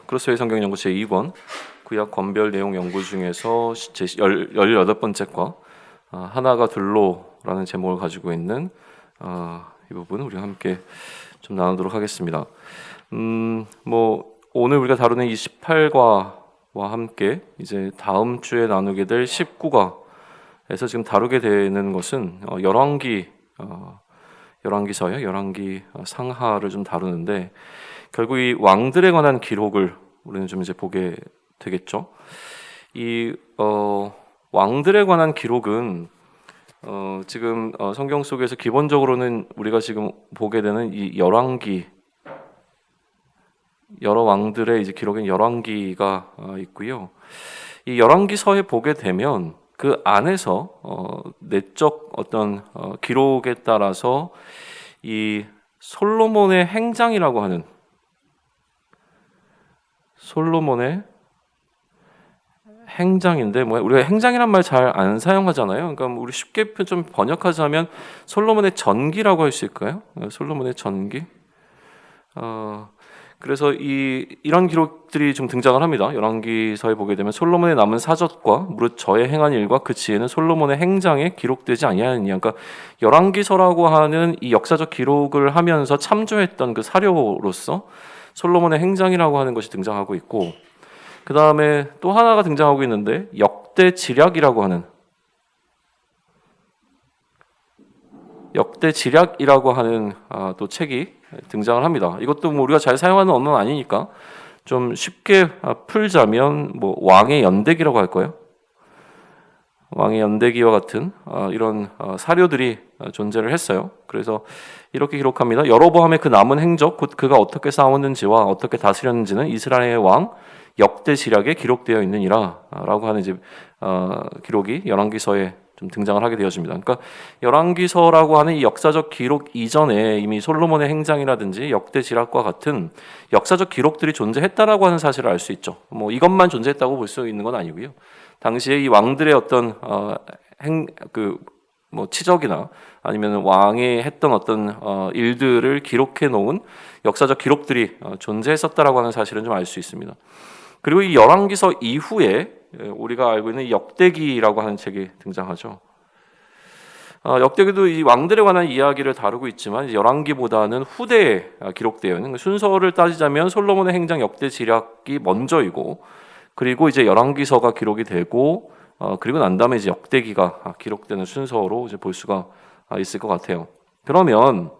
크로스웨이 성경연구 제2권 구약 권별 내용 연구 중에서 제 18번째 과 하나가 둘로라는 제목을 가지고 있는 이 부분 우리 함께 좀 나누도록 하겠습니다. 오늘 우리가 다루는 이 18과와 함께 이제 다음 주에 나누게 될 19과에서 지금 다루게 되는 것은 열왕기서예요. 열왕기 상하를 좀 다루는데 결국 이 왕들에 관한 기록을 우리는 좀 이제 보게 되겠죠. 이 왕들에 관한 기록은 지금 성경 속에서 기본적으로는 우리가 지금 보게 되는 이 열왕기, 여러 왕들의 이제 기록인 열왕기가 있고요. 이 열왕기서에 보게 되면 그 안에서 내적 어떤 기록에 따라서 이 솔로몬의 행장이라고 하는 솔로몬의 행장인데 우리가 행장이란 말 잘 안 사용하잖아요. 그러니까 우리 쉽게 좀 번역하자면 솔로몬의 전기라고 할 수 있을까요? 솔로몬의 전기. 그래서 이런 기록들이 좀 등장을 합니다. 열왕기서에 보게 되면 솔로몬의 남은 사적과 무릇 저의 행한 일과 그 지혜는 솔로몬의 행장에 기록되지 아니하느냐. 그러니까 열왕기서라고 하는 이 역사적 기록을 하면서 참조했던 그 사료로서 솔로몬의 행장이라고 하는 것이 등장하고 있고, 그 다음에 또 하나가 등장하고 있는데 역대지략이라고 하는 또 책이 등장을 합니다. 이것도 우리가 잘 사용하는 언어는 아니니까 좀 쉽게 풀자면 왕의 연대기라고 할 거예요. 왕의 연대기와 같은 이런 사료들이 존재를 했어요. 그래서 이렇게 기록합니다. 여로보암의 그 남은 행적, 곧 그가 어떻게 싸웠는지와 어떻게 다스렸는지는 이스라엘의 왕 역대지략에 기록되어 있느니라 라고 하는 이제 기록이 열왕기서에 좀 등장을 하게 되어집니다. 그러니까 열왕기서라고 하는 이 역사적 기록 이전에 이미 솔로몬의 행장이라든지 역대지략과 같은 역사적 기록들이 존재했다라고 하는 사실을 알 수 있죠. 이것만 존재했다고 볼 수 있는 건 아니고요. 당시에 이 왕들의 어떤 치적이나 아니면 왕이 했던 어떤 일들을 기록해 놓은 역사적 기록들이 존재했었다라고 하는 사실은 좀 알 수 있습니다. 그리고 이 열왕기서 이후에 우리가 알고 있는 역대기라고 하는 책이 등장하죠. 역대기도 이 왕들에 관한 이야기를 다루고 있지만 열왕기보다는 후대에 기록되어 있는 순서를 따지자면 솔로몬의 행장 역대지략이 먼저이고, 그리고 이제 열왕기서가 기록이 되고 그리고 난 다음에 이제 역대기가 기록되는 순서로 이제 볼 수가 있을 것 같아요. 그러면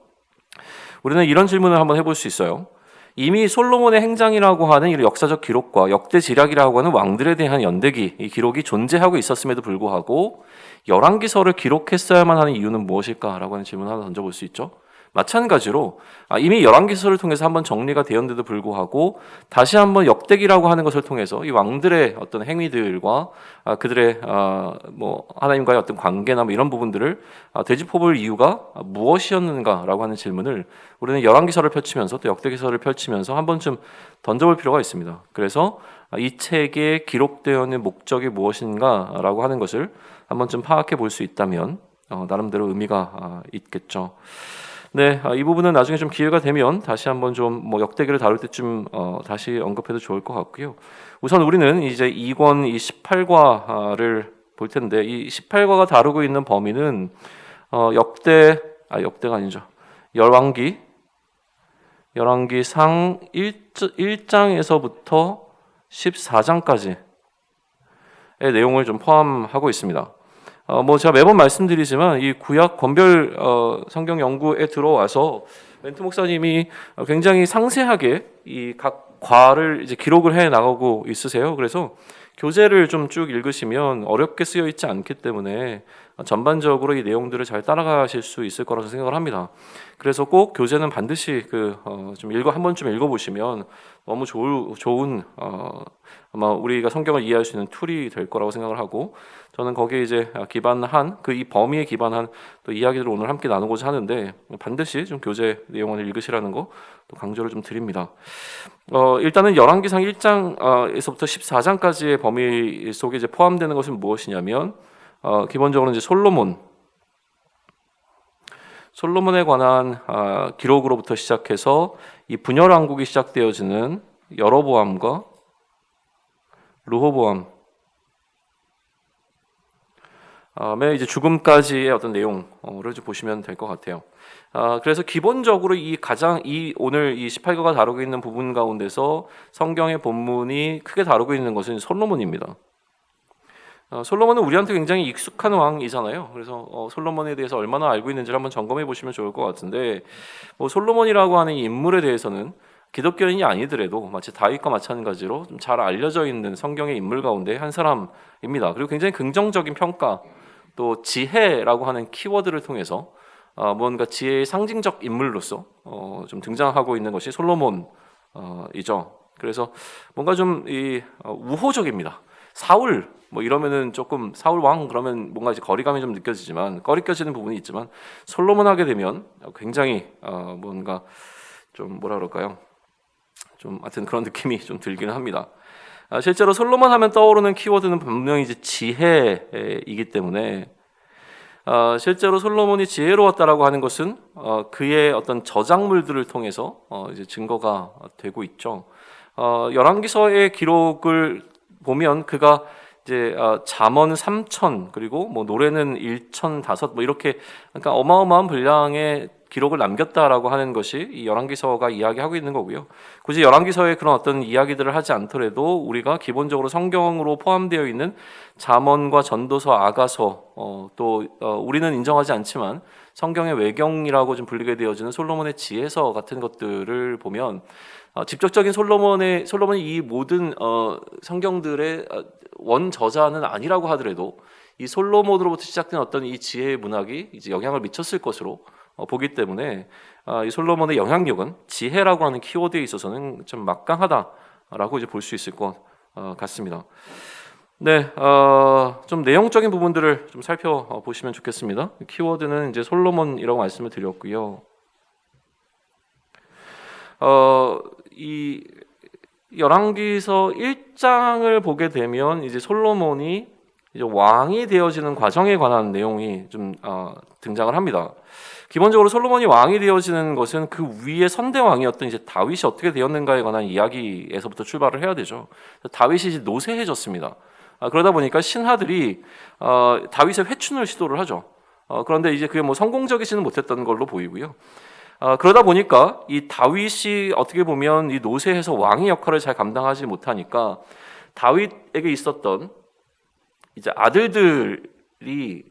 우리는 이런 질문을 한번 해볼 수 있어요. 이미 솔로몬의 행장이라고 하는 이 역사적 기록과 역대지략이라고 하는 왕들에 대한 연대기, 이 기록이 존재하고 있었음에도 불구하고 열왕기서를 기록했어야만 하는 이유는 무엇일까라고 하는 질문을 하나 던져볼 수 있죠. 마찬가지로 이미 열왕기서를 통해서 한번 정리가 되었는데도 불구하고 다시 한번 역대기라고 하는 것을 통해서 이 왕들의 어떤 행위들과 그들의 하나님과의 어떤 관계나 이런 부분들을 되짚어볼 이유가 무엇이었는가라고 하는 질문을 우리는 열왕기서를 펼치면서 또 역대기서를 펼치면서 한 번쯤 던져볼 필요가 있습니다. 그래서 이 책에 기록되어 있는 목적이 무엇인가라고 하는 것을 한 번쯤 파악해 볼 수 있다면 나름대로 의미가 있겠죠. 네, 이 부분은 나중에 좀 기회가 되면 다시 한번 좀 역대기를 다룰 때쯤 다시 언급해도 좋을 것 같고요. 우선 우리는 이제 2권 이 18과를 볼 텐데, 이 18과가 다루고 있는 범위는 역대가 아니죠. 열왕기상 1장에서부터 14장까지의 내용을 좀 포함하고 있습니다. 제가 매번 말씀드리지만 이 구약 권별 성경 연구에 들어와서 멘트 목사님이 굉장히 상세하게 이 각 과를 이제 기록을 해 나가고 있으세요. 그래서 교재를 좀 쭉 읽으시면 어렵게 쓰여 있지 않기 때문에 전반적으로 이 내용들을 잘 따라가실 수 있을 거라고 생각을 합니다. 그래서 꼭 교재는 반드시 한 번쯤 읽어보시면 너무 좋은 아마 우리가 성경을 이해할 수 있는 툴이 될 거라고 생각을 하고, 저는 거기에 이제 기반한 이 범위에 기반한 또 이야기들을 오늘 함께 나누고자 하는데 반드시 좀 교재 내용을 읽으시라는 거 또 강조를 좀 드립니다. 일단은 열왕기상 1장에서부터 14장까지의 범위 속에 이제 포함되는 것은 무엇이냐면 기본적으로 이제 솔로몬에 관한 기록으로부터 시작해서 이 분열 왕국이 시작되어지는 여로보암과 르호보암의 이제 죽음까지의 어떤 내용을 좀 보시면 될 것 같아요. 그래서 기본적으로 이 오늘 이 18가가 다루고 있는 부분 가운데서 성경의 본문이 크게 다루고 있는 것은 솔로몬입니다. 솔로몬은 우리한테 굉장히 익숙한 왕이잖아요. 그래서 솔로몬에 대해서 얼마나 알고 있는지를 한번 점검해 보시면 좋을 것 같은데, 솔로몬이라고 하는 이 인물에 대해서는 기독교인이 아니더라도 마치 다윗과 마찬가지로 좀 잘 알려져 있는 성경의 인물 가운데 한 사람입니다. 그리고 굉장히 긍정적인 평가, 또 지혜라고 하는 키워드를 통해서 뭔가 지혜의 상징적 인물로서 좀 등장하고 있는 것이 솔로몬이죠. 그래서 뭔가 좀 우호적입니다. 사울 이러면은 조금 사울 왕 그러면 뭔가 이제 거리감이 좀 느껴지지만 꺼리껴지는 부분이 있지만 솔로몬 하게 되면 굉장히 뭔가 좀 뭐라 그럴까요? 좀 하여튼 그런 느낌이 좀 들기는 합니다. 실제로 솔로몬 하면 떠오르는 키워드는 분명히 이제 지혜이기 때문에 실제로 솔로몬이 지혜로웠다라고 하는 것은 그의 어떤 저작물들을 통해서 이제 증거가 되고 있죠. 열왕기서의 기록을 보면 그가 이제 잠언 3천 그리고 노래는 1,005 이렇게 그러니까 어마어마한 분량의 기록을 남겼다라고 하는 것이 이 열왕기서가 이야기하고 있는 거고요. 굳이 열왕기서에 그런 어떤 이야기들을 하지 않더라도 우리가 기본적으로 성경으로 포함되어 있는 잠언과 전도서, 아가서 또 우리는 인정하지 않지만 성경의 외경이라고 좀 불리게 되어지는 솔로몬의 지혜서 같은 것들을 보면 직접적인 솔로몬이 이 모든 성경들의 원 저자는 아니라고 하더라도 이 솔로몬으로부터 시작된 어떤 이 지혜의 문학이 이제 영향을 미쳤을 것으로 보기 때문에 이 솔로몬의 영향력은 지혜라고 하는 키워드에 있어서는 좀 막강하다라고 이제 볼 수 있을 것 같습니다. 네, 좀 내용적인 부분들을 좀 살펴보시면 좋겠습니다. 키워드는 이제 솔로몬이라고 말씀을 드렸고요. 이 열왕기서 1장을 보게 되면 이제 솔로몬이 이제 왕이 되어지는 과정에 관한 내용이 좀 등장을 합니다. 기본적으로 솔로몬이 왕이 되어지는 것은 그 위에 선대 왕이었던 이제 다윗이 어떻게 되었는가에 관한 이야기에서부터 출발을 해야 되죠. 다윗이 이제 노쇠해졌습니다. 그러다 보니까 신하들이 다윗의 회춘을 시도를 하죠. 그런데 이제 그게 성공적이지는 못했던 걸로 보이고요. 그러다 보니까 이 다윗이 어떻게 보면 이 노쇠해서 왕의 역할을 잘 감당하지 못하니까 다윗에게 있었던 이제 아들들이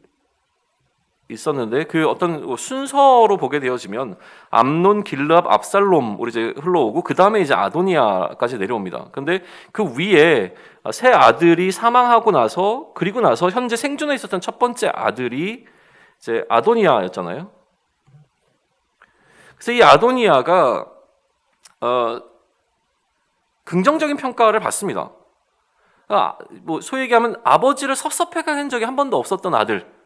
있었는데 그 어떤 순서로 보게 되어지면 암논, 길르압, 압살롬으로 이제 흘러오고 그 다음에 이제 아도니아까지 내려옵니다. 근데 그 위에 세 아들이 사망하고 나서 그리고 나서 현재 생존해 있었던 첫 번째 아들이 이제 아도니아였잖아요. 그래서 이 아도니아가 긍정적인 평가를 받습니다. 소위 얘기하면 아버지를 섭섭해하게 한 적이 한 번도 없었던 아들.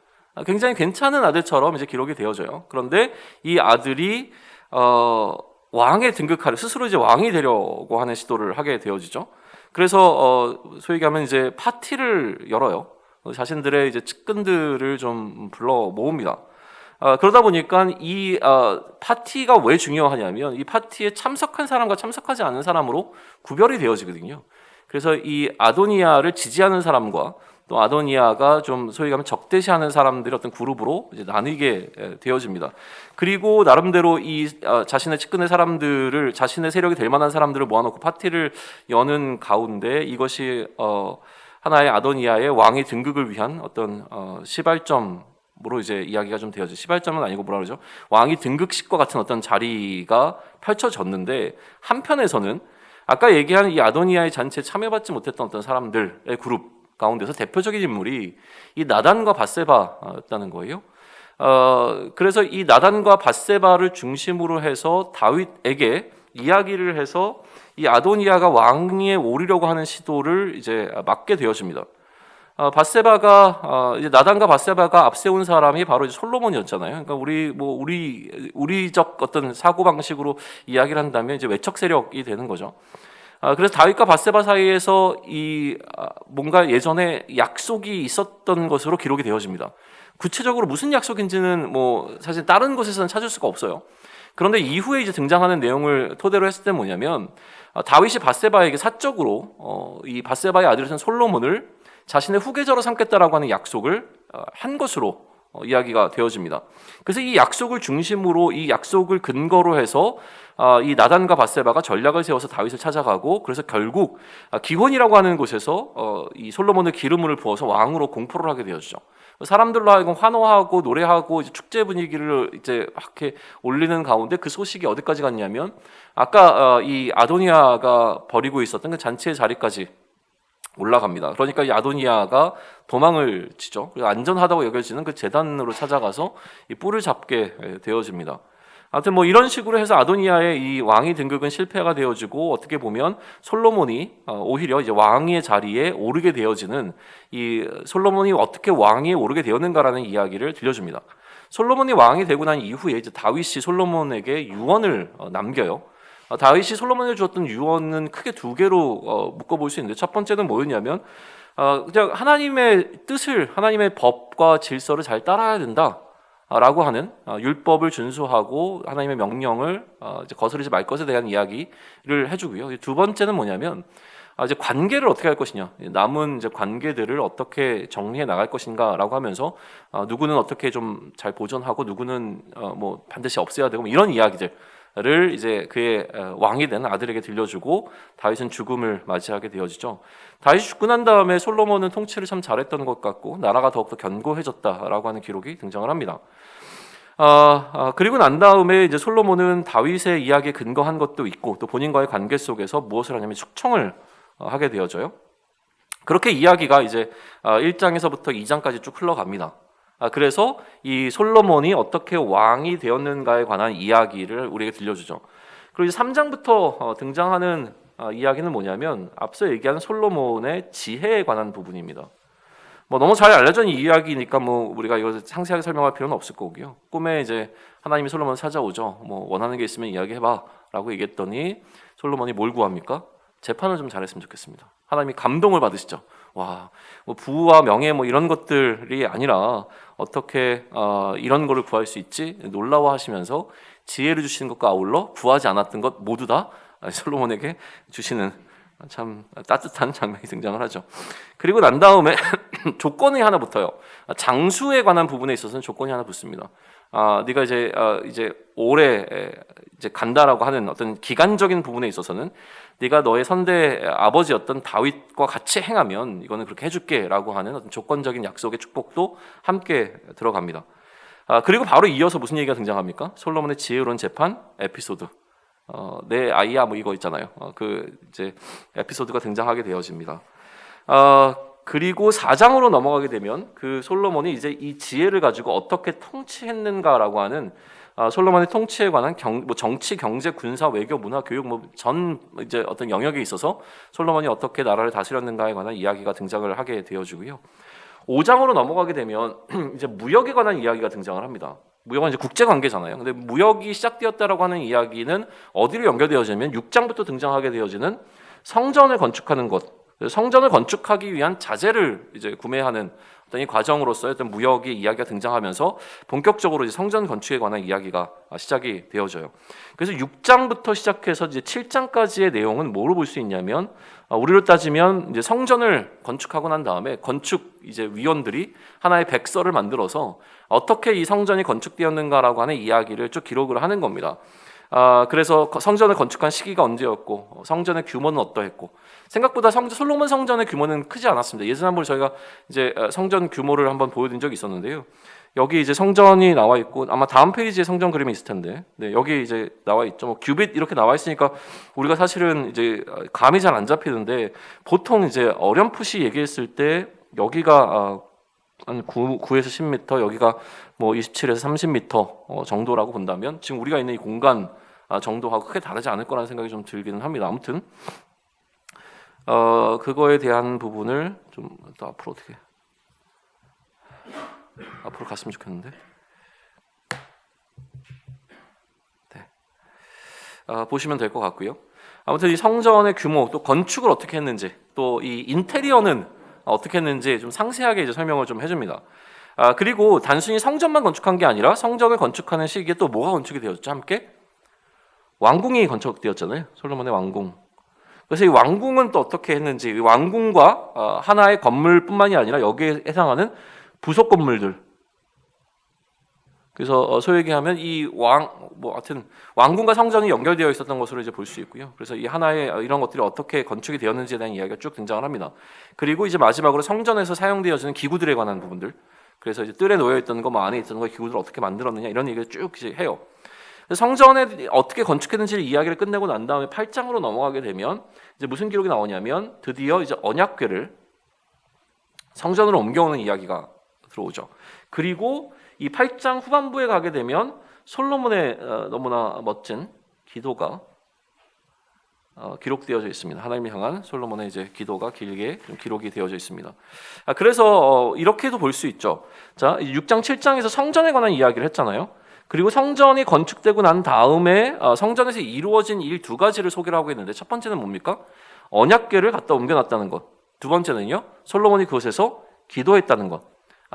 굉장히 괜찮은 아들처럼 이제 기록이 되어져요. 그런데 이 아들이 왕에 등극하려 스스로 이제 왕이 되려고 하는 시도를 하게 되어지죠. 그래서 소위 얘기하면 이제 파티를 열어요. 자신들의 이제 측근들을 좀 불러 모읍니다. 그러다 보니까 이 파티가 왜 중요하냐면 이 파티에 참석한 사람과 참석하지 않은 사람으로 구별이 되어지거든요. 그래서 이 아도니아를 지지하는 사람과 또 아도니아가 좀 소위 말하면 적대시하는 사람들의 어떤 그룹으로 이제 나뉘게 되어집니다. 그리고 나름대로 이 자신의 측근의 사람들을 자신의 세력이 될 만한 사람들을 모아놓고 파티를 여는 가운데 이것이 하나의 아도니아의 왕의 등극을 위한 어떤 시발점으로 이제 이야기가 좀 되어져. 시발점은 아니고 뭐라 그러죠? 왕이 등극식과 같은 어떤 자리가 펼쳐졌는데 한편에서는 아까 얘기한 이 아도니아의 잔치에 참여받지 못했던 어떤 사람들의 그룹 가운데서 대표적인 인물이 이 나단과 밧세바였다는 거예요. 그래서 이 나단과 밧세바를 중심으로 해서 다윗에게 이야기를 해서 이 아도니아가 왕위에 오르려고 하는 시도를 이제 막게 되어집니다. 밧세바가 이제 나단과 밧세바가 앞세운 사람이 바로 이제 솔로몬이었잖아요. 그러니까 우리적 어떤 사고 방식으로 이야기를 한다면 이제 외척 세력이 되는 거죠. 그래서 다윗과 밧세바 사이에서 이 뭔가 예전에 약속이 있었던 것으로 기록이 되어집니다. 구체적으로 무슨 약속인지는 사실 다른 곳에서는 찾을 수가 없어요. 그런데 이후에 이제 등장하는 내용을 토대로 했을 때 뭐냐면 다윗이 밧세바에게 사적으로 이 밧세바의 아들이신 솔로몬을 자신의 후계자로 삼겠다라고 하는 약속을 한 것으로 이야기가 되어집니다. 그래서 이 약속을 중심으로 이 약속을 근거로 해서 이 나단과 밧세바가 전략을 세워서 다윗을 찾아가고 그래서 결국 기혼이라고 하는 곳에서 이 솔로몬을 기름을 부어서 왕으로 공포를 하게 되어지죠. 사람들로 하여금 환호하고 노래하고 이제 축제 분위기를 이제 막 이렇게 올리는 가운데 그 소식이 어디까지 갔냐면 아까 이 아도니아가 벌이고 있었던 그 잔치의 자리까지 올라갑니다. 그러니까 이 아도니아가 도망을 치죠. 그리고 안전하다고 여겨지는 그 제단으로 찾아가서 이 뿔을 잡게 되어집니다. 아무튼 뭐 이런 식으로 해서 아도니아의 이 왕위 등극은 실패가 되어지고 어떻게 보면 솔로몬이 오히려 이제 왕위의 자리에 오르게 되어지는 이 솔로몬이 어떻게 왕위에 오르게 되었는가라는 이야기를 들려줍니다. 솔로몬이 왕이 되고 난 이후에 이제 다윗이 솔로몬에게 유언을 남겨요. 다윗이 솔로몬에 주었던 유언은 크게 두 개로 묶어볼 수 있는데 첫 번째는 뭐였냐면 그냥 하나님의 뜻을 하나님의 법과 질서를 잘 따라야 된다. 라고 하는 율법을 준수하고 하나님의 명령을 이제 거스르지 말 것에 대한 이야기를 해주고요. 두 번째는 뭐냐면 이제 관계를 어떻게 할 것이냐, 남은 이제 관계들을 어떻게 정리해 나갈 것인가라고 하면서 누구는 어떻게 좀 잘 보존하고 누구는 뭐 반드시 없애야 되고 이런 이야기들을 이제 그의 왕이 된 아들에게 들려주고 다윗은 죽음을 맞이하게 되어지죠. 다윗이 죽고 난 다음에 솔로몬은 통치를 참 잘했던 것 같고 나라가 더욱더 견고해졌다라고 하는 기록이 등장을 합니다. 그리고 난 다음에 이제 솔로몬은 다윗의 이야기에 근거한 것도 있고 또 본인과의 관계 속에서 무엇을 하냐면 숙청을 하게 되어져요. 그렇게 이야기가 이제 1장에서부터 2장까지 쭉 흘러갑니다. 그래서 이 솔로몬이 어떻게 왕이 되었는가에 관한 이야기를 우리에게 들려주죠. 그리고 이제 3장부터 등장하는 이야기는 뭐냐면 앞서 얘기한 솔로몬의 지혜에 관한 부분입니다. 뭐 너무 잘 알려진 이야기니까 뭐 우리가 이거 상세하게 설명할 필요는 없을 거고요. 꿈에 이제 하나님이 솔로몬을 찾아오죠. 뭐 원하는 게 있으면 이야기해봐라고 얘기했더니 솔로몬이 뭘 구합니까? 재판을 좀 잘했으면 좋겠습니다. 하나님이 감동을 받으시죠. 와, 뭐 부와 명예 뭐 이런 것들이 아니라 어떻게 이런 거를 구할 수 있지? 놀라워하시면서 지혜를 주시는 것과 아울러 구하지 않았던 것 모두 다 솔로몬에게 주시는 참 따뜻한 장면이 등장을 하죠. 그리고 난 다음에 조건이 하나 붙어요. 장수에 관한 부분에 있어서는 조건이 하나 붙습니다. 네가 이제 오래 이제 간다라고 하는 어떤 기간적인 부분에 있어서는 네가 너의 선대 아버지였던 다윗과 같이 행하면 이거는 그렇게 해줄게라고 하는 어떤 조건적인 약속의 축복도 함께 들어갑니다. 그리고 바로 이어서 무슨 얘기가 등장합니까? 솔로몬의 지혜로운 재판 에피소드. 내 아이야 뭐 이거 있잖아요. 그 이제 에피소드가 등장하게 되어집니다. 그리고 4장으로 넘어가게 되면 그 솔로몬이 이제 이 지혜를 가지고 어떻게 통치했는가라고 하는 솔로몬의 통치에 관한 뭐 정치, 경제, 군사, 외교, 문화, 교육 뭐 전 이제 어떤 영역에 있어서 솔로몬이 어떻게 나라를 다스렸는가에 관한 이야기가 등장을 하게 되어지고요. 5장으로 넘어가게 되면 이제 무역에 관한 이야기가 등장을 합니다. 무역은 이제 국제 관계잖아요. 근데 무역이 시작되었다라고 하는 이야기는 어디로 연결되어지냐면 6장부터 등장하게 되어지는 성전을 건축하는 것. 성전을 건축하기 위한 자재를 이제 구매하는 어떤 이 과정으로서의 어떤 무역의 이야기가 등장하면서 본격적으로 이제 성전 건축에 관한 이야기가 시작이 되어져요. 그래서 6장부터 시작해서 이제 7장까지의 내용은 뭐로 볼 수 있냐면 우리로 따지면 이제 성전을 건축하고 난 다음에 건축 이제 위원들이 하나의 백서를 만들어서 어떻게 이 성전이 건축되었는가라고 하는 이야기를 쭉 기록을 하는 겁니다. 그래서 성전을 건축한 시기가 언제였고 성전의 규모는 어떠했고 생각보다 솔로몬 성전의 규모는 크지 않았습니다. 예전에 한번 저희가 이제 성전 규모를 한번 보여드린 적이 있었는데요. 여기 이제 성전이 나와 있고 아마 다음 페이지에 성전 그림이 있을 텐데 네, 여기 이제 나와 있죠. 뭐 규빗 이렇게 나와 있으니까 우리가 사실은 이제 감이 잘 안 잡히는데 보통 이제 어렴풋이 얘기했을 때 여기가 한 9에서 10m, 여기가 뭐 27에서 30m 정도라고 본다면 지금 우리가 있는 이 공간 정도하고 크게 다르지 않을 거라는 생각이 좀 들기는 합니다. 아무튼 그거에 대한 부분을 좀 더 앞으로 어떻게 앞으로 갔으면 좋겠는데 네. 보시면 될 것 같고요. 아무튼 이 성전의 규모 또 건축을 어떻게 했는지 또 이 인테리어는 어떻게 했는지 좀 상세하게 이제 설명을 좀 해줍니다. 그리고 단순히 성전만 건축한 게 아니라 성전을 건축하는 시기에 또 뭐가 건축이 되었죠? 함께 왕궁이 건축되었잖아요. 솔로몬의 왕궁. 그래서 이 왕궁은 또 어떻게 했는지, 이 왕궁과 하나의 건물뿐만이 아니라 여기에 해당하는 부속 건물들. 그래서 소위 얘기하면 하여튼 왕궁과 성전이 연결되어 있었던 것으로 이제 볼 수 있고요. 그래서 이 하나의 이런 것들이 어떻게 건축이 되었는지에 대한 이야기가 쭉 등장을 합니다. 그리고 이제 마지막으로 성전에서 사용되어지는 기구들에 관한 부분들. 그래서 이제 뜰에 놓여 있던 거, 안에 있던 거 기구들을 어떻게 만들었느냐 이런 얘기를 쭉 이제 해요. 성전에 어떻게 건축했는지를 이야기를 끝내고 난 다음에 8장으로 넘어가게 되면 이제 무슨 기록이 나오냐면 드디어 이제 언약궤를 성전으로 옮겨오는 이야기가 들어오죠. 그리고 이 8장 후반부에 가게 되면 솔로몬의 너무나 멋진 기도가 기록되어져 있습니다. 하나님을 향한 솔로몬의 이제 기도가 길게 좀 기록이 되어져 있습니다. 그래서 이렇게도 볼 수 있죠. 자, 6장 7장에서 성전에 관한 이야기를 했잖아요. 그리고 성전이 건축되고 난 다음에 성전에서 이루어진 일 두 가지를 소개를 하고 있는데, 첫 번째는 뭡니까? 언약궤를 갖다 옮겨놨다는 것. 두 번째는요, 솔로몬이 그곳에서 기도했다는 것.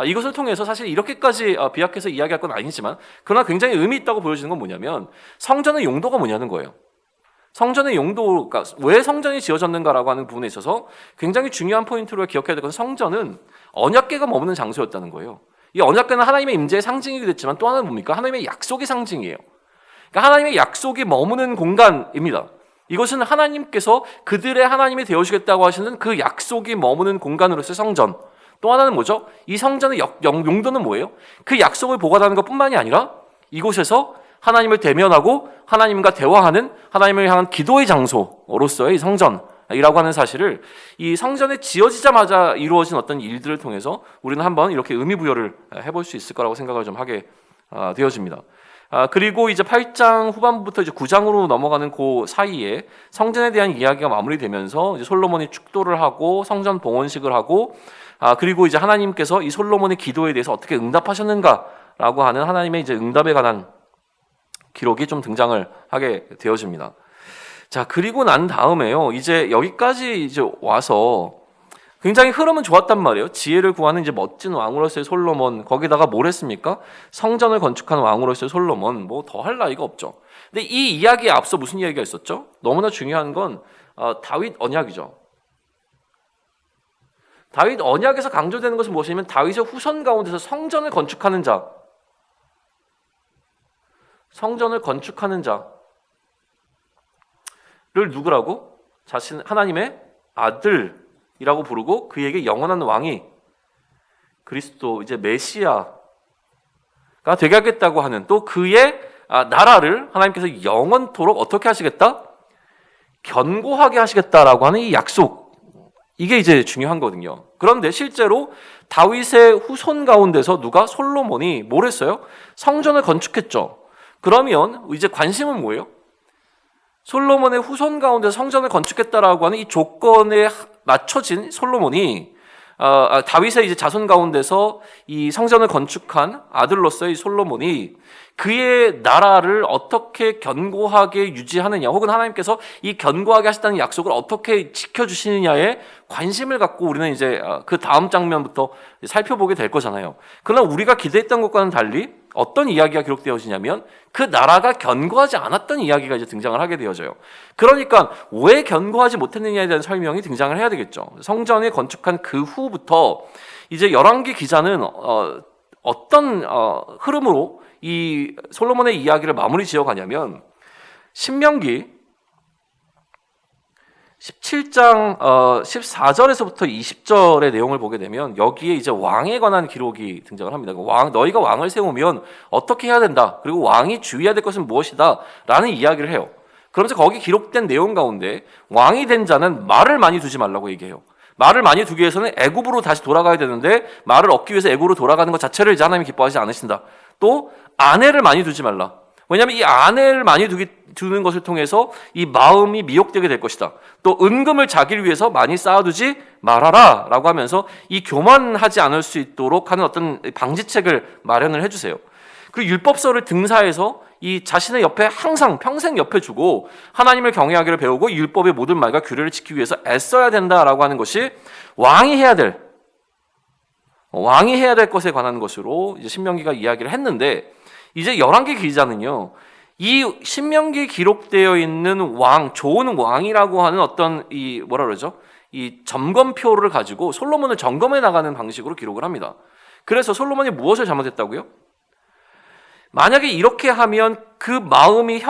이것을 통해서 사실 이렇게까지 비약해서 이야기할 건 아니지만, 그러나 굉장히 의미 있다고 보여지는 건 뭐냐면 성전의 용도가 뭐냐는 거예요. 성전의 용도가 왜 성전이 지어졌는가라고 하는 부분에 있어서 굉장히 중요한 포인트로 기억해야 될 것은 성전은 언약궤가 머무는 장소였다는 거예요. 이 언약궤는 하나님의 임재의 상징이기도 했지만 또 하나는 뭡니까? 하나님의 약속의 상징이에요. 그러니까 하나님의 약속이 머무는 공간입니다. 이것은 하나님께서 그들의 하나님이 되어주겠다고 하시는 그 약속이 머무는 공간으로서의 성전. 또 하나는 뭐죠? 이 성전의 용도는 뭐예요? 그 약속을 보관하는 것뿐만이 아니라 이곳에서 하나님을 대면하고 하나님과 대화하는, 하나님을 향한 기도의 장소로서의 이 성전이라고 하는 사실을 이 성전에 지어지자마자 이루어진 어떤 일들을 통해서 우리는 한번 이렇게 의미 부여를 해볼 수 있을 거라고 생각을 좀 하게 되어집니다. 그리고 이제 8장 후반부터 이제 9장으로 넘어가는 그 사이에 성전에 대한 이야기가 마무리되면서 이제 솔로몬이 축도를 하고 성전 봉헌식을 하고, 그리고 이제 하나님께서 이 솔로몬의 기도에 대해서 어떻게 응답하셨는가라고 하는 하나님의 이제 응답에 관한 기록이 좀 등장을 하게 되어집니다. 자, 그리고 난 다음에요, 이제 여기까지 이제 와서 굉장히 흐름은 좋았단 말이에요. 지혜를 구하는 이제 멋진 왕으로서의 솔로몬, 거기다가 뭘 했습니까? 성전을 건축한 왕으로서의 솔로몬, 뭐 더 할 나위가 없죠. 근데 이 이야기에 앞서 무슨 이야기가 있었죠? 너무나 중요한 건 다윗 언약이죠. 다윗 언약에서 강조되는 것은 무엇이냐면 다윗의 후손 가운데서 성전을 건축하는 자, 성전을 건축하는 자를 누구라고? 자신 하나님의 아들이라고 부르고 그에게 영원한 왕이 그리스도 이제 메시아가 되게 하겠다고 하는, 또 그의 나라를 하나님께서 영원토록 어떻게 하시겠다? 견고하게 하시겠다라고 하는 이 약속, 이게 이제 중요한 거거든요. 그런데 실제로 다윗의 후손 가운데서 누가? 솔로몬이 뭘 했어요? 성전을 건축했죠. 그러면 이제 관심은 뭐예요? 솔로몬의 후손 가운데 성전을 건축했다라고 하는 이 조건에 맞춰진 솔로몬이 다윗의 이제 자손 가운데서 이 성전을 건축한 아들로서의 솔로몬이 그의 나라를 어떻게 견고하게 유지하느냐, 혹은 하나님께서 이 견고하게 하셨다는 약속을 어떻게 지켜주시느냐에 관심을 갖고 우리는 이제 그 다음 장면부터 살펴보게 될 거잖아요. 그러나 우리가 기대했던 것과는 달리 어떤 이야기가 기록되어지냐면 그 나라가 견고하지 않았던 이야기가 이제 등장을 하게 되어져요. 그러니까 왜 견고하지 못했느냐에 대한 설명이 등장을 해야 되겠죠. 성전을 건축한 그 후부터 이제 열왕기 기자는 어떤 흐름으로 이 솔로몬의 이야기를 마무리 지어가냐면 신명기 17장 14절에서부터 20절의 내용을 보게 되면 여기에 이제 왕에 관한 기록이 등장을 합니다. 너희가 왕을 세우면 어떻게 해야 된다, 그리고 왕이 주의해야 될 것은 무엇이다 라는 이야기를 해요. 그러면서 거기 기록된 내용 가운데 왕이 된 자는 말을 많이 두지 말라고 얘기해요. 말을 많이 두기 위해서는 애굽으로 다시 돌아가야 되는데 말을 얻기 위해서 애굽으로 돌아가는 것 자체를 이제 하나님이 기뻐하지 않으신다. 또 아내를 많이 두지 말라. 왜냐하면 이 아내를 많이 두는 것을 통해서 이 마음이 미혹되게 될 것이다. 또 은금을 자기를 위해서 많이 쌓아두지 말아라 라고 하면서 이 교만하지 않을 수 있도록 하는 어떤 방지책을 마련을 해주세요. 그리고 율법서를 등사해서 이 자신의 옆에 항상 평생 옆에 주고 하나님을 경외하기를 배우고 율법의 모든 말과 규례를 지키기 위해서 애써야 된다라고 하는 것이 왕이 해야 될 것에 관한 것으로 이제 신명기가 이야기를 했는데, 이제 열왕기 기자는요 이 신명기에 기록되어 있는 왕, 좋은 왕이라고 하는 어떤 이 뭐라 그러죠? 이 점검표를 가지고 솔로몬을 점검해 나가는 방식으로 기록을 합니다. 그래서 솔로몬이 무엇을 잘못했다고요? 만약에 이렇게 하면 그 마음이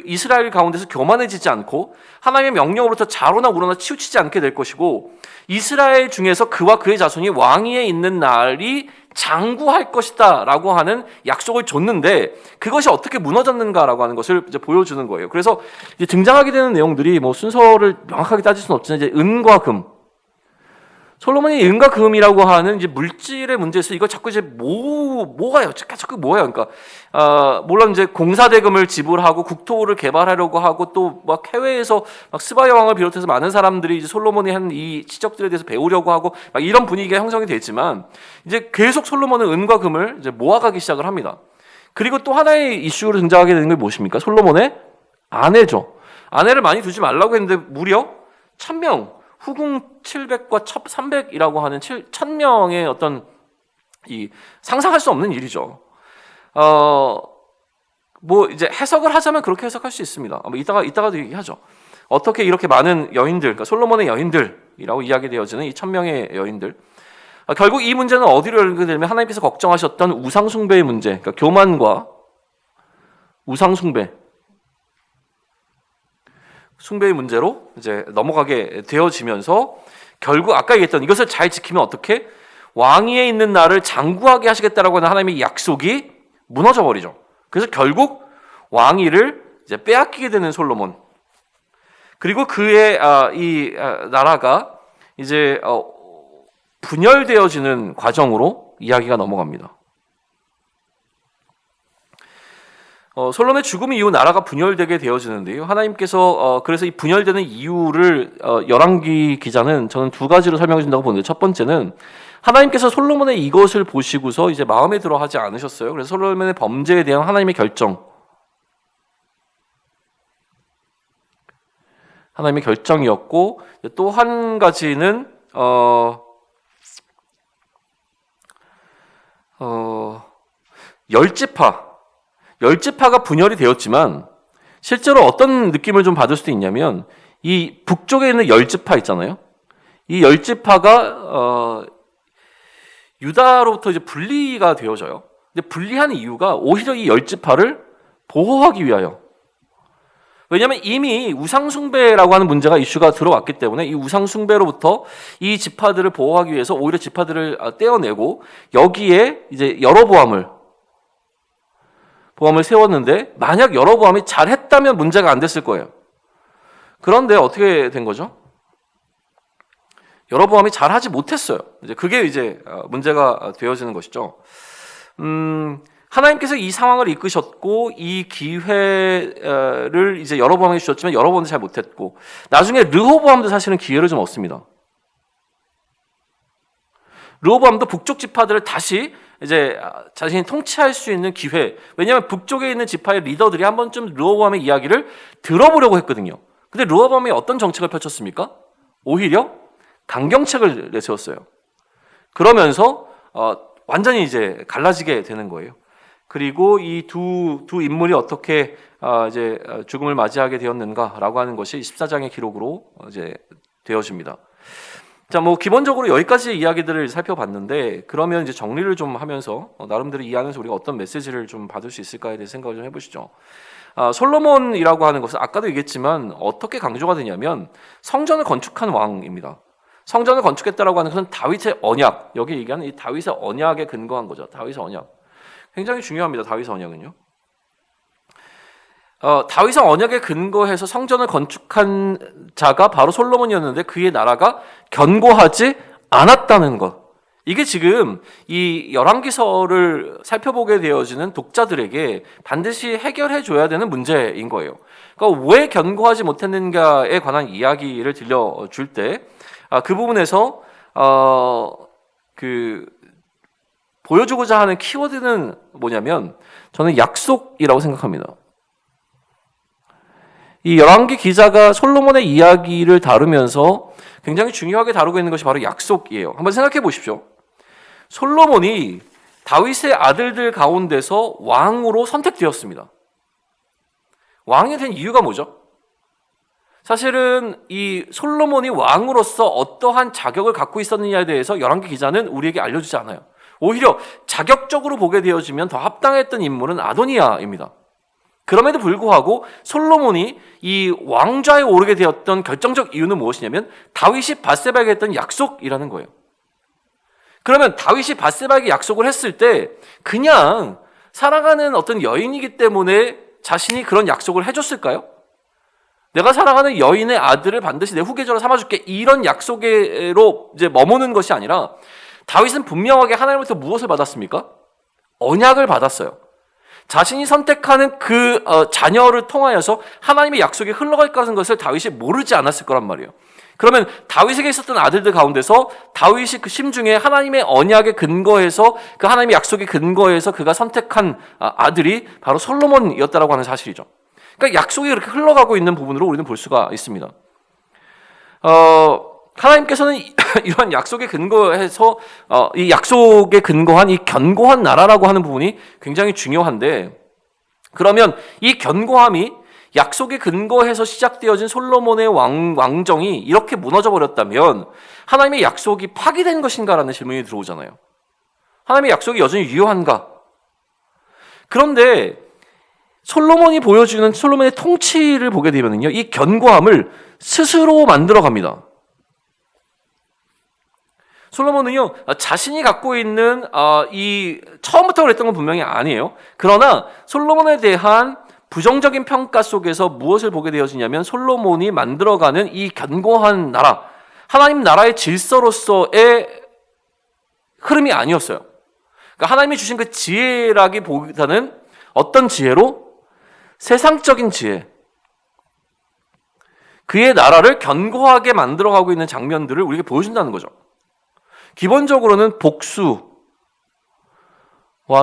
이스라엘 가운데서 교만해지지 않고 하나님의 명령으로부터 좌로나 우로나 치우치지 않게 될 것이고, 이스라엘 중에서 그와 그의 자손이 왕위에 있는 날이 장구할 것이다 라고 하는 약속을 줬는데 그것이 어떻게 무너졌는가라고 하는 것을 이제 보여주는 거예요. 그래서 이제 등장하게 되는 내용들이 뭐 순서를 명확하게 따질 수는 없지만 이제 은과 금, 솔로몬이 은과 금이라고 하는 이제 물질의 문제에서 이거 자꾸 이제 뭐가요? 자꾸 뭐예요? 그러니까 물론 이제 공사대금을 지불하고 국토를 개발하려고 하고 또 막 해외에서 막 스바 여왕을 비롯해서 많은 사람들이 이제 솔로몬이 한 이 치적들에 대해서 배우려고 하고 막 이런 분위기가 형성이 됐지만 이제 계속 솔로몬은 은과 금을 이제 모아가기 시작을 합니다. 그리고 또 하나의 이슈로 등장하게 되는 게 무엇입니까? 솔로몬의 아내죠. 아내를 많이 두지 말라고 했는데 무려 1000명, 후궁 700과 1300이라고 하는 1000명의 어떤 이 상상할 수 없는 일이죠. 뭐 이제 해석을 하자면 그렇게 해석할 수 있습니다. 이따가도 얘기하죠. 어떻게 이렇게 많은 여인들, 그러니까 솔로몬의 여인들이라고 이야기되어지는 이 1000명의 여인들. 결국 이 문제는 어디로 열게 되면 하나님께서 걱정하셨던 우상숭배의 문제, 그러니까 교만과 우상숭배, 숭배의 문제로 이제 넘어가게 되어지면서 결국 아까 얘기했던 이것을 잘 지키면 어떻게 왕위에 있는 나를 장구하게 하시겠다라고 하는 하나님의 약속이 무너져 버리죠. 그래서 결국 왕위를 이제 빼앗기게 되는 솔로몬. 그리고 그의 이 나라가 이제 분열되어지는 과정으로 이야기가 넘어갑니다. 솔로몬의 죽음 이후 나라가 분열되게 되어지는데요. 하나님께서 그래서 이 분열되는 이유를 열왕기 기자는 저는 두 가지로 설명해 준다고 보는데, 첫 번째는 하나님께서 솔로몬의 이것을 보시고서 이제 마음에 들어 하지 않으셨어요. 그래서 솔로몬의 범죄에 대한 하나님의 결정이었고, 또 한 가지는 열지파가 분열이 되었지만 실제로 어떤 느낌을 좀 받을 수도 있냐면, 이 북쪽에 있는 열지파 있잖아요. 이 열지파가 유다로부터 이제 분리가 되어져요. 근데 분리한 이유가 오히려 이 열지파를 보호하기 위하여. 왜냐하면 이미 우상숭배라고 하는 문제가 이슈가 들어왔기 때문에 이 우상숭배로부터 이 지파들을 보호하기 위해서 오히려 지파들을 떼어내고 여기에 이제 여로보암을 세웠는데, 만약 여로보암이 잘했다면 문제가 안 됐을 거예요. 그런데 어떻게 된 거죠? 여로보암이 잘하지 못했어요. 이제 그게 이제 문제가 되어지는 것이죠. 하나님께서 이 상황을 이끄셨고 이 기회를 이제 여로보암에게 주셨지만 여로보암도 잘 못했고, 나중에 르호보암도 사실은 기회를 좀 얻습니다. 르호보암도 북쪽 지파들을 다시 이제 자신이 통치할 수 있는 기회. 왜냐하면 북쪽에 있는 지파의 리더들이 한 번쯤 르호보암의 이야기를 들어보려고 했거든요. 근데 르호보암이 어떤 정책을 펼쳤습니까? 오히려 강경책을 내세웠어요. 그러면서 완전히 이제 갈라지게 되는 거예요. 그리고 이 두 인물이 어떻게 이제 죽음을 맞이하게 되었는가라고 하는 것이 14장의 기록으로 이제 되어집니다. 자, 뭐 기본적으로 여기까지의 이야기들을 살펴봤는데, 그러면 이제 정리를 좀 하면서 나름대로 이해하면서 우리가 어떤 메시지를 좀 받을 수 있을까에 대해 생각을 좀 해보시죠. 솔로몬이라고 하는 것은 아까도 얘기했지만 어떻게 강조가 되냐면 성전을 건축한 왕입니다. 성전을 건축했다라고 하는 것은 다윗의 언약, 여기 얘기하는 이 다윗의 언약에 근거한 거죠. 다윗의 언약. 굉장히 중요합니다. 다윗의 언약은요. 다윗의 언약에 근거해서 성전을 건축한 자가 바로 솔로몬이었는데 그의 나라가 견고하지 않았다는 것. 이게 지금 이 열왕기서를 살펴보게 되어지는 독자들에게 반드시 해결해 줘야 되는 문제인 거예요. 그러니까 왜 견고하지 못했는가에 관한 이야기를 들려줄 때 그 부분에서 보여주고자 하는 키워드는 뭐냐면 저는 약속이라고 생각합니다. 이 열왕기 기자가 솔로몬의 이야기를 다루면서 굉장히 중요하게 다루고 있는 것이 바로 약속이에요. 한번 생각해 보십시오. 솔로몬이 다윗의 아들들 가운데서 왕으로 선택되었습니다. 왕이 된 이유가 뭐죠? 사실은 이 솔로몬이 왕으로서 어떠한 자격을 갖고 있었느냐에 대해서 열왕기 기자는 우리에게 알려주지 않아요. 오히려 자격적으로 보게 되어지면 더 합당했던 인물은 아도니아입니다. 그럼에도 불구하고 솔로몬이 이 왕좌에 오르게 되었던 결정적 이유는 무엇이냐면 다윗이 밧세바에게 했던 약속이라는 거예요. 그러면 다윗이 밧세바에게 약속을 했을 때 그냥 사랑하는 어떤 여인이기 때문에 자신이 그런 약속을 해줬을까요? 내가 사랑하는 여인의 아들을 반드시 내 후계자로 삼아줄게, 이런 약속으로 이제 머무는 것이 아니라 다윗은 분명하게 하나님으로부터 무엇을 받았습니까? 언약을 받았어요. 자신이 선택하는 그 자녀를 통하여서 하나님의 약속이 흘러갈 것을 다윗이 모르지 않았을 거란 말이에요. 그러면 다윗에게 있었던 아들들 가운데서 다윗이 그 심중에 하나님의 언약에 근거해서 그 하나님의 약속에 근거해서 그가 선택한 아들이 바로 솔로몬이었다라고 하는 사실이죠. 그러니까 약속이 그렇게 흘러가고 있는 부분으로 우리는 볼 수가 있습니다. 하나님께서는 이러한 약속에 근거해서 이 약속에 근거한 이 견고한 나라라고 하는 부분이 굉장히 중요한데, 그러면 이 견고함이 약속에 근거해서 시작되어진 솔로몬의 왕정이 이렇게 무너져 버렸다면 하나님의 약속이 파기된 것인가라는 질문이 들어오잖아요. 하나님의 약속이 여전히 유효한가? 그런데 솔로몬이 보여주는 솔로몬의 통치를 보게 되면요, 이 견고함을 스스로 만들어 갑니다. 솔로몬은요, 자신이 갖고 있는 이 처음부터 그랬던 건 분명히 아니에요. 그러나 솔로몬에 대한 부정적인 평가 속에서 무엇을 보게 되어지냐면 솔로몬이 만들어가는 이 견고한 나라, 하나님 나라의 질서로서의 흐름이 아니었어요. 그러니까 하나님이 주신 그 지혜라기보다는 어떤 지혜로? 세상적인 지혜. 그의 나라를 견고하게 만들어가고 있는 장면들을 우리에게 보여준다는 거죠. 기본적으로는 복수와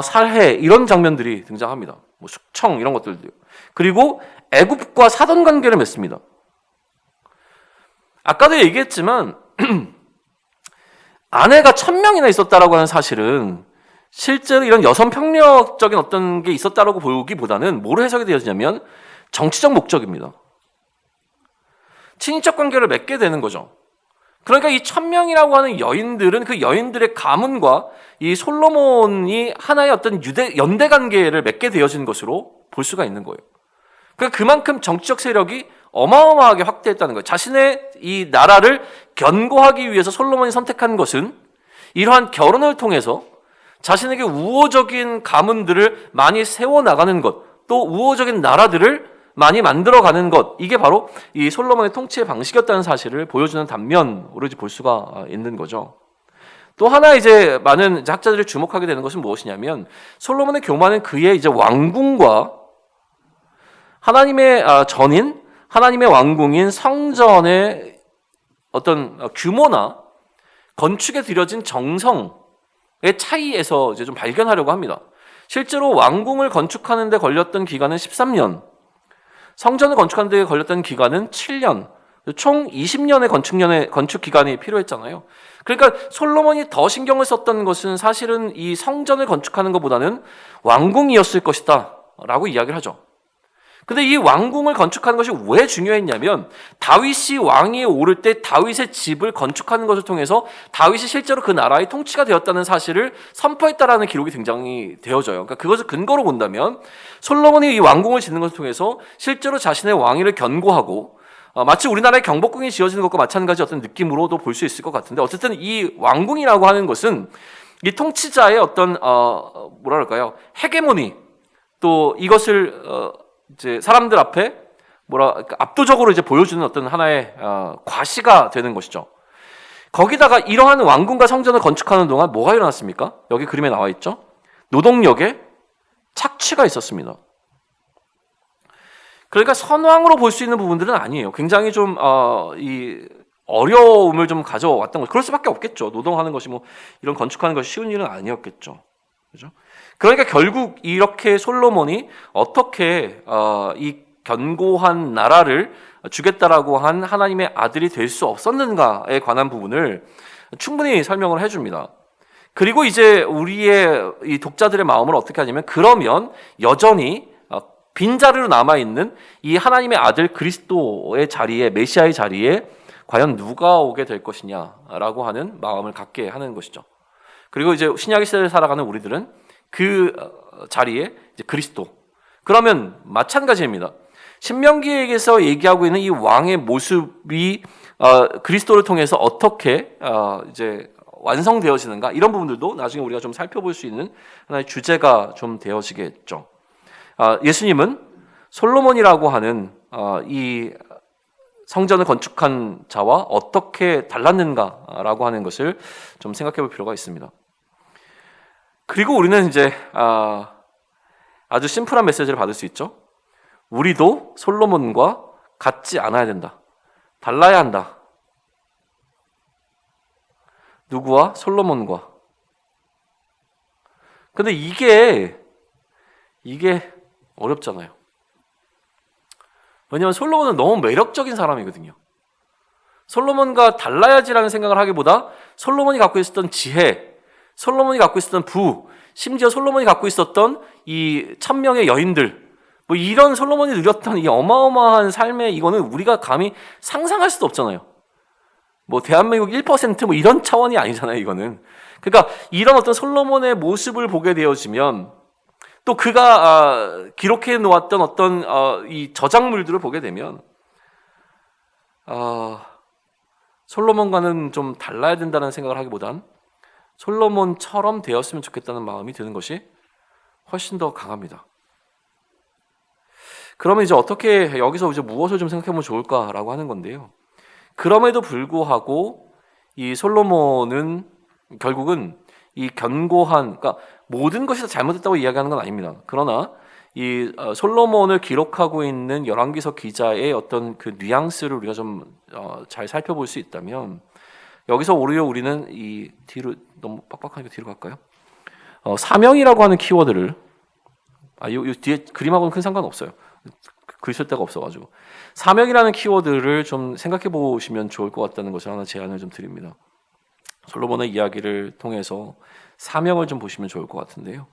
살해 이런 장면들이 등장합니다. 뭐 숙청 이런 것들도요. 그리고 애굽과 사돈 관계를 맺습니다. 아까도 얘기했지만 아내가 1000명이나 있었다라고 하는 사실은 실제로 이런 여성 폭력적인 어떤 게 있었다라고 보기보다는 뭐로 해석이 되어지냐면 정치적 목적입니다. 친인척 관계를 맺게 되는 거죠. 그러니까 이 1000명이라고 하는 여인들은 그 여인들의 가문과 이 솔로몬이 하나의 어떤 연대 관계를 맺게 되어진 것으로 볼 수가 있는 거예요. 그러니까 그만큼 정치적 세력이 어마어마하게 확대했다는 거예요. 자신의 이 나라를 견고하기 위해서 솔로몬이 선택한 것은 이러한 결혼을 통해서 자신에게 우호적인 가문들을 많이 세워나가는 것, 또 우호적인 나라들을 많이 만들어가는 것, 이게 바로 이 솔로몬의 통치의 방식이었다는 사실을 보여주는 단면으로 볼 수가 있는 거죠. 또 하나 이제 많은 학자들이 주목하게 되는 것은 무엇이냐면 솔로몬의 교만은 그의 이제 왕궁과 하나님의 전인, 하나님의 왕궁인 성전의 어떤 규모나 건축에 들여진 정성의 차이에서 이제 좀 발견하려고 합니다. 실제로 왕궁을 건축하는 데 걸렸던 기간은 13년, 성전을 건축하는 데 걸렸던 기간은 7년, 총 20년의 건축 기간이 필요했잖아요. 그러니까 솔로몬이 더 신경을 썼던 것은 사실은 이 성전을 건축하는 것보다는 왕궁이었을 것이다 라고 이야기를 하죠. 근데 이 왕궁을 건축하는 것이 왜 중요했냐면 다윗이 왕위에 오를 때 다윗의 집을 건축하는 것을 통해서 다윗이 실제로 그 나라의 통치가 되었다는 사실을 선포했다라는 기록이 등장이 되어져요. 그러니까 그것을 근거로 본다면 솔로몬이 이 왕궁을 짓는 것을 통해서 실제로 자신의 왕위를 견고하고 마치 우리나라의 경복궁이 지어지는 것과 마찬가지 어떤 느낌으로도 볼 수 있을 것 같은데, 어쨌든 이 왕궁이라고 하는 것은 이 통치자의 어떤 뭐랄까요, 헤게모니, 또 이것을 이제 사람들 앞에 압도적으로 이제 보여주는 어떤 하나의 과시가 되는 것이죠. 거기다가 이러한 왕궁과 성전을 건축하는 동안 뭐가 일어났습니까? 여기 그림에 나와 있죠. 노동력에 착취가 있었습니다. 그러니까 선왕으로 볼 수 있는 부분들은 아니에요. 굉장히 좀 이 어려움을 좀 가져왔던 것. 그럴 수밖에 없겠죠. 노동하는 것이 뭐 이런 건축하는 것이 쉬운 일은 아니었겠죠. 그죠? 그러니까 결국 이렇게 솔로몬이 어떻게 이 견고한 나라를 주겠다라고 한 하나님의 아들이 될 수 없었는가에 관한 부분을 충분히 설명을 해줍니다. 그리고 이제 우리의 이 독자들의 마음을 어떻게 하냐면, 그러면 여전히 빈자리로 남아있는 이 하나님의 아들 그리스도의 자리에, 메시아의 자리에 과연 누가 오게 될 것이냐라고 하는 마음을 갖게 하는 것이죠. 그리고 이제 신약의 시대를 살아가는 우리들은 그 자리에 이제 그리스도. 그러면 마찬가지입니다. 신명기에서 얘기하고 있는 이 왕의 모습이 그리스도를 통해서 어떻게 이제 완성되어지는가, 이런 부분들도 나중에 우리가 좀 살펴볼 수 있는 하나의 주제가 좀 되어지겠죠. 예수님은 솔로몬이라고 하는 이 성전을 건축한 자와 어떻게 달랐는가라고 하는 것을 좀 생각해 볼 필요가 있습니다. 그리고 우리는 이제 아주 심플한 메시지를 받을 수 있죠. 우리도 솔로몬과 같지 않아야 된다. 달라야 한다. 누구와? 솔로몬과. 근데 이게 어렵잖아요. 왜냐하면 솔로몬은 너무 매력적인 사람이거든요. 솔로몬과 달라야지라는 생각을 하기보다 솔로몬이 갖고 있었던 지혜, 솔로몬이 갖고 있었던 부, 심지어 솔로몬이 갖고 있었던 이 1000명의 여인들, 뭐 이런 솔로몬이 누렸던 이 어마어마한 삶의, 이거는 우리가 감히 상상할 수도 없잖아요. 뭐 대한민국 1% 뭐 이런 차원이 아니잖아요, 이거는. 그러니까 이런 어떤 솔로몬의 모습을 보게 되어지면, 또 그가 기록해 놓았던 어떤 이 저작물들을 보게 되면 솔로몬과는 좀 달라야 된다는 생각을 하기보단 솔로몬처럼 되었으면 좋겠다는 마음이 드는 것이 훨씬 더 강합니다. 그러면 이제 어떻게, 여기서 이제 무엇을 좀 생각해 보면 좋을까라고 하는 건데요. 그럼에도 불구하고 이 솔로몬은 결국은 이 견고한, 그러니까 모든 것이 다 잘못됐다고 이야기하는 건 아닙니다. 그러나 이 솔로몬을 기록하고 있는 열왕기서 기자의 어떤 그 뉘앙스를 우리가 좀 잘 살펴볼 수 있다면, 여기서 오히려 우리는 이 뒤로, 너무 빡빡하니까 뒤로 갈까요? 사명이라고 하는 키워드를, 요 뒤에 그림하고는 큰 상관없어요. 글 쓸 데가 없어가지고 사명이라는 키워드를 좀 생각해 보시면 좋을 것 같다는 것을 하나 제안을 좀 드립니다. 솔로몬의 이야기를 통해서 사명을 좀 보시면 좋을 것 같은데요.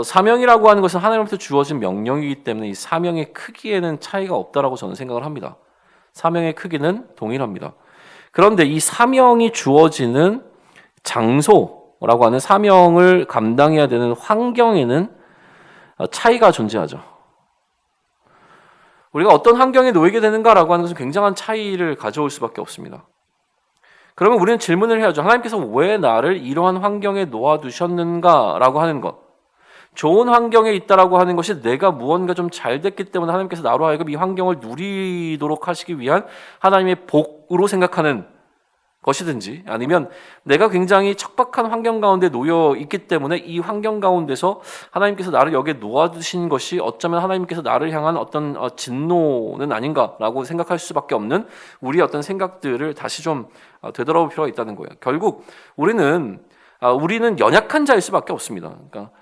사명이라고 하는 것은 하나님으로부터 주어진 명령이기 때문에 이 사명의 크기에는 차이가 없다라고 저는 생각을 합니다. 사명의 크기는 동일합니다. 그런데 이 사명이 주어지는 장소라고 하는, 사명을 감당해야 되는 환경에는 차이가 존재하죠. 우리가 어떤 환경에 놓이게 되는가라고 하는 것은 굉장한 차이를 가져올 수밖에 없습니다. 그러면 우리는 질문을 해야죠. 하나님께서 왜 나를 이러한 환경에 놓아두셨는가라고 하는 것. 좋은 환경에 있다라고 하는 것이 내가 무언가 좀 잘 됐기 때문에 하나님께서 나로 하여금 이 환경을 누리도록 하시기 위한 하나님의 복으로 생각하는 것이든지, 아니면 내가 굉장히 척박한 환경 가운데 놓여 있기 때문에 이 환경 가운데서 하나님께서 나를 여기에 놓아두신 것이 어쩌면 하나님께서 나를 향한 어떤 진노는 아닌가라고 생각할 수밖에 없는 우리의 어떤 생각들을 다시 좀 되돌아볼 필요가 있다는 거예요. 결국 우리는 연약한 자일 수밖에 없습니다. 그러니까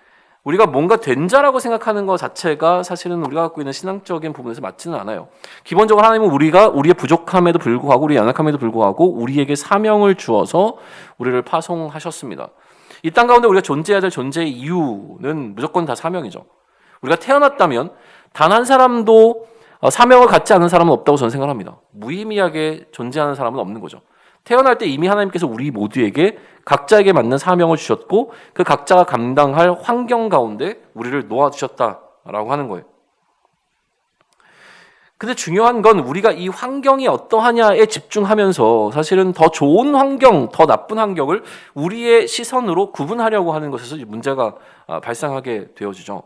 우리가 뭔가 된 자라고 생각하는 것 자체가 사실은 우리가 갖고 있는 신앙적인 부분에서 맞지는 않아요. 기본적으로 하나님은 우리의 부족함에도 불구하고, 우리의 연약함에도 불구하고 우리에게 사명을 주어서 우리를 파송하셨습니다. 이 땅 가운데 우리가 존재해야 될 존재의 이유는 무조건 다 사명이죠. 우리가 태어났다면 단 한 사람도 사명을 갖지 않은 사람은 없다고 저는 생각합니다. 무의미하게 존재하는 사람은 없는 거죠. 태어날 때 이미 하나님께서 우리 모두에게 각자에게 맞는 사명을 주셨고, 그 각자가 감당할 환경 가운데 우리를 놓아주셨다라고 하는 거예요. 근데 중요한 건 우리가 이 환경이 어떠하냐에 집중하면서 사실은 더 좋은 환경, 더 나쁜 환경을 우리의 시선으로 구분하려고 하는 것에서 문제가 발생하게 되어지죠.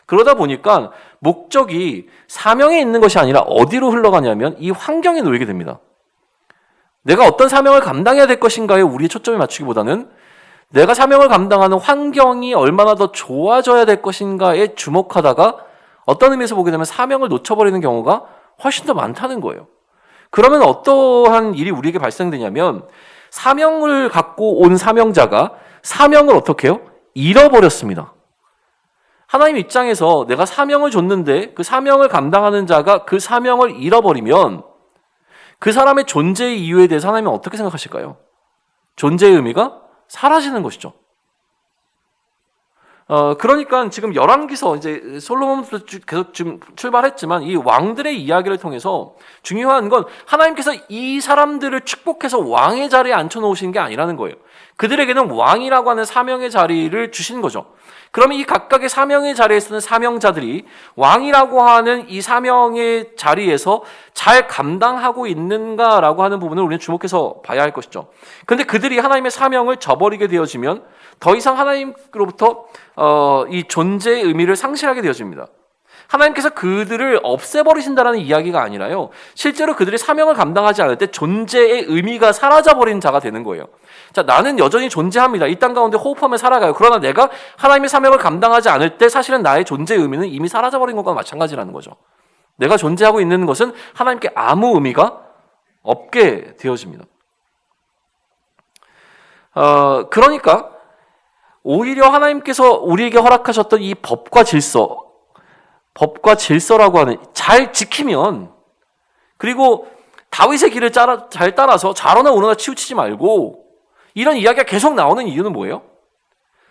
그러다 보니까 목적이 사명에 있는 것이 아니라 어디로 흘러가냐면 이 환경에 놓이게 됩니다. 내가 어떤 사명을 감당해야 될 것인가에 우리의 초점을 맞추기보다는 내가 사명을 감당하는 환경이 얼마나 더 좋아져야 될 것인가에 주목하다가 어떤 의미에서 보게 되면 사명을 놓쳐버리는 경우가 훨씬 더 많다는 거예요. 그러면 어떠한 일이 우리에게 발생되냐면, 사명을 갖고 온 사명자가 사명을 어떻게 해요? 잃어버렸습니다. 하나님 입장에서 내가 사명을 줬는데 그 사명을 감당하는 자가 그 사명을 잃어버리면 그 사람의 존재의 이유에 대해서 하나님은 어떻게 생각하실까요? 존재의 의미가 사라지는 것이죠. 그러니까 지금 열왕기서 이제 솔로몬부터 계속 지금 출발했지만 이 왕들의 이야기를 통해서 중요한 건 하나님께서 이 사람들을 축복해서 왕의 자리에 앉혀놓으신 게 아니라는 거예요. 그들에게는 왕이라고 하는 사명의 자리를 주신 거죠. 그러면 이 각각의 사명의 자리에 서는 사명자들이 왕이라고 하는 이 사명의 자리에서 잘 감당하고 있는가라고 하는 부분을 우리는 주목해서 봐야 할 것이죠. 그런데 그들이 하나님의 사명을 저버리게 되어지면 더 이상 하나님으로부터 이 존재의 의미를 상실하게 되어집니다. 하나님께서 그들을 없애버리신다는 이야기가 아니라요, 실제로 그들이 사명을 감당하지 않을 때 존재의 의미가 사라져버린 자가 되는 거예요. 자, 나는 여전히 존재합니다. 이 땅 가운데 호흡하며 살아가요. 그러나 내가 하나님의 사명을 감당하지 않을 때 사실은 나의 존재의 의미는 이미 사라져버린 것과 마찬가지라는 거죠. 내가 존재하고 있는 것은 하나님께 아무 의미가 없게 되어집니다. 그러니까 오히려 하나님께서 우리에게 허락하셨던 이 법과 질서라고 하는, 잘 지키면, 그리고 다윗의 길을 잘 따라서 좌로나 우로나 치우치지 말고, 이런 이야기가 계속 나오는 이유는 뭐예요?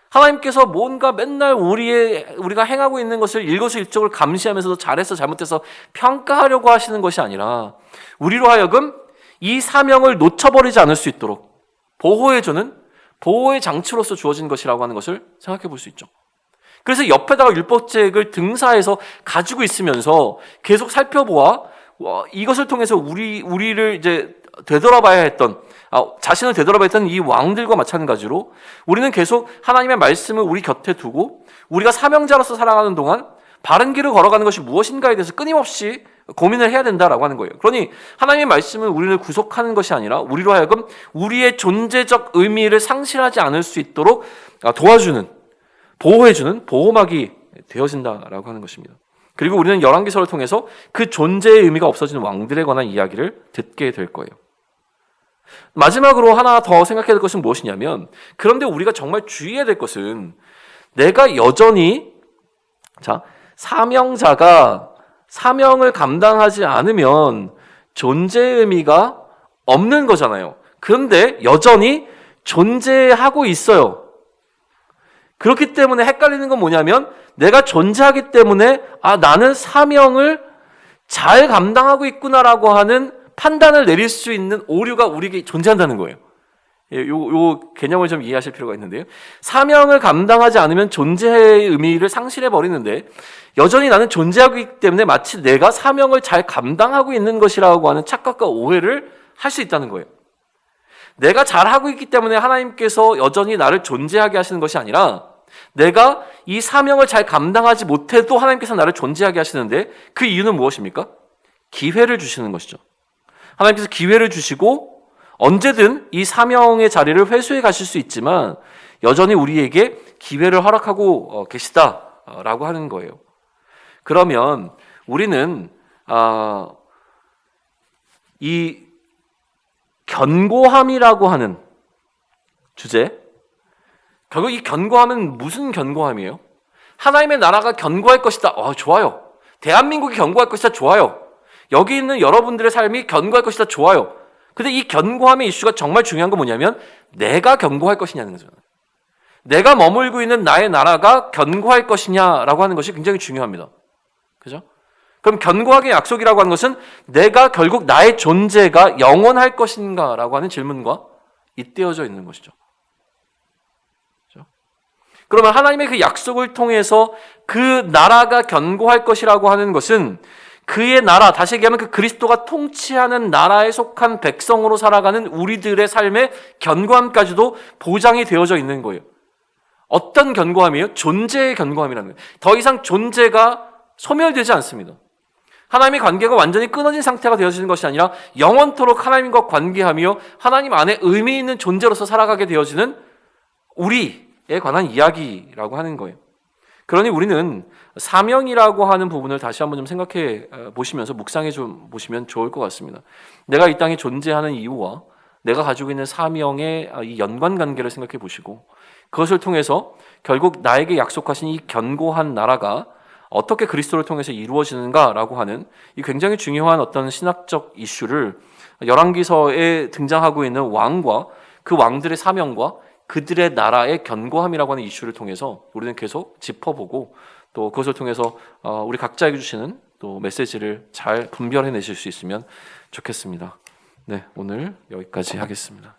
하나님께서 뭔가 맨날 우리가 행하고 있는 것을 일거수일투족을 감시하면서도 잘했어 잘못해서 평가하려고 하시는 것이 아니라 우리로 하여금 이 사명을 놓쳐버리지 않을 수 있도록 보호해주는 보호의 장치로서 주어진 것이라고 하는 것을 생각해 볼 수 있죠. 그래서 옆에다가 율법책을 등사해서 가지고 있으면서 계속 살펴보아 이것을 통해서 우리를 이제 되돌아봐야 했던, 자신을 되돌아봐야 했던 이 왕들과 마찬가지로 우리는 계속 하나님의 말씀을 우리 곁에 두고 우리가 사명자로서 살아가는 동안 바른 길을 걸어가는 것이 무엇인가에 대해서 끊임없이 고민을 해야 된다라고 하는 거예요. 그러니 하나님의 말씀은 우리를 구속하는 것이 아니라 우리로 하여금 우리의 존재적 의미를 상실하지 않을 수 있도록 도와주는, 보호해주는 보호막이 되어진다라고 하는 것입니다. 그리고 우리는 열왕기서를 통해서 그 존재의 의미가 없어진 왕들에 관한 이야기를 듣게 될 거예요. 마지막으로 하나 더 생각해야 될 것은 무엇이냐면, 그런데 우리가 정말 주의해야 될 것은 내가 여전히 사명자가 사명을 감당하지 않으면 존재의 의미가 없는 거잖아요. 그런데 여전히 존재하고 있어요. 그렇기 때문에 헷갈리는 건 뭐냐면, 내가 존재하기 때문에 나는 사명을 잘 감당하고 있구나라고 하는 판단을 내릴 수 있는 오류가 우리에게 존재한다는 거예요. 요 개념을 좀 이해하실 필요가 있는데요. 사명을 감당하지 않으면 존재의 의미를 상실해 버리는데, 여전히 나는 존재하고 있기 때문에 마치 내가 사명을 잘 감당하고 있는 것이라고 하는 착각과 오해를 할 수 있다는 거예요. 내가 잘하고 있기 때문에 하나님께서 여전히 나를 존재하게 하시는 것이 아니라, 내가 이 사명을 잘 감당하지 못해도 하나님께서 나를 존재하게 하시는데, 그 이유는 무엇입니까? 기회를 주시는 것이죠. 하나님께서 기회를 주시고 언제든 이 사명의 자리를 회수해 가실 수 있지만 여전히 우리에게 기회를 허락하고 계시다라고 하는 거예요. 그러면 우리는 이 견고함이라고 하는 주제, 결국 이 견고함은 무슨 견고함이에요? 하나님의 나라가 견고할 것이다. 좋아요. 대한민국이 견고할 것이다. 좋아요. 여기 있는 여러분들의 삶이 견고할 것이다. 좋아요. 근데 이 견고함의 이슈가 정말 중요한 건 뭐냐면, 내가 견고할 것이냐는 거죠. 내가 머물고 있는 나의 나라가 견고할 것이냐라고 하는 것이 굉장히 중요합니다. 그죠? 그럼 견고하게 약속이라고 하는 것은 내가 결국 나의 존재가 영원할 것인가라고 하는 질문과 잇대어져 있는 것이죠. 그죠? 그러면 하나님의 그 약속을 통해서 그 나라가 견고할 것이라고 하는 것은 그의 나라, 다시 얘기하면 그 그리스도가 통치하는 나라에 속한 백성으로 살아가는 우리들의 삶의 견고함까지도 보장이 되어져 있는 거예요. 어떤 견고함이에요? 존재의 견고함이라는 거예요. 더 이상 존재가 소멸되지 않습니다. 하나님의 관계가 완전히 끊어진 상태가 되어지는 것이 아니라 영원토록 하나님과 관계하며 하나님 안에 의미 있는 존재로서 살아가게 되어지는 우리에 관한 이야기라고 하는 거예요. 그러니 우리는 사명이라고 하는 부분을 다시 한번 좀 생각해 보시면서 묵상해 좀 보시면 좋을 것 같습니다. 내가 이 땅에 존재하는 이유와 내가 가지고 있는 사명의 이 연관관계를 생각해 보시고, 그것을 통해서 결국 나에게 약속하신 이 견고한 나라가 어떻게 그리스도를 통해서 이루어지는가라고 하는 이 굉장히 중요한 어떤 신학적 이슈를 열왕기서에 등장하고 있는 왕과 그 왕들의 사명과 그들의 나라의 견고함이라고 하는 이슈를 통해서 우리는 계속 짚어보고 또 그것을 통해서 우리 각자에게 주시는 또 메시지를 잘 분별해내실 수 있으면 좋겠습니다. 네, 오늘 여기까지 하겠습니다.